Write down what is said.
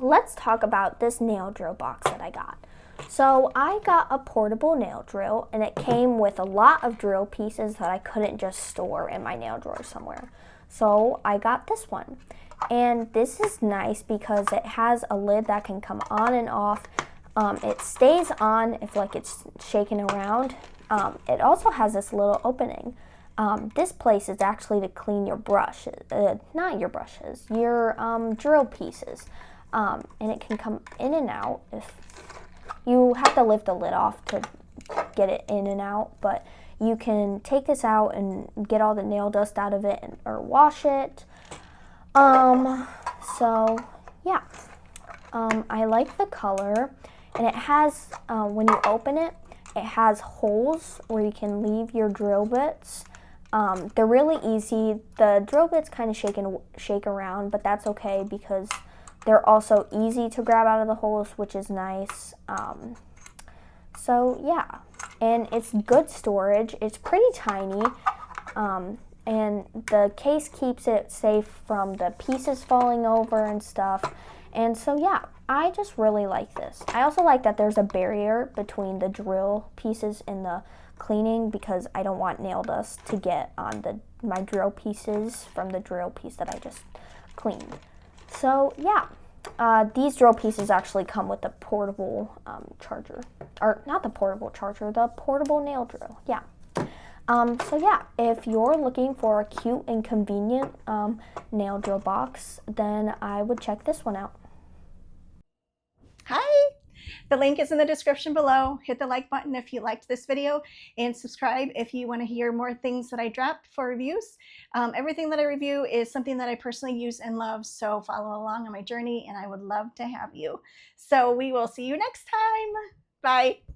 let's talk about this nail drill box that I got. So I got a portable nail drill, and it came with a lot of drill pieces that I couldn't just store in my nail drawer somewhere. So I got this one, and this is nice because it has a lid that can come on and off. It stays on if like it's shaking around. It also has this little opening. This place is actually to clean your brushes, not your brushes, your drill pieces. And it can come in and out. If you have to lift the lid off to get it in and out, but you can take this out and get all the nail dust out of it or wash it. So yeah, I like the color, and it has, when you open it, it has holes where you can leave your drill bits. They're really easy. The drill bits kind of shake around, but that's okay because they're also easy to grab out of the holes, which is nice. So yeah, and it's good storage. It's pretty tiny, and the case keeps it safe from the pieces falling over and stuff. And so yeah, I just really like this. I also like that there's a barrier between the drill pieces and the cleaning because I don't want nail dust to get on my drill pieces from the drill piece that I just cleaned. So yeah, these drill pieces actually come with the portable charger, or not the portable charger, the portable nail drill. Yeah. So yeah, if you're looking for a cute and convenient nail drill box, then I would check this one out. Hi, the link is in the description below. Hit the like button if you liked this video, and subscribe if you want to hear more things that I dropped for reviews. Everything that I review is something that I personally use and love, so follow along on my journey, and I would love to have you. So we will see you next time. Bye.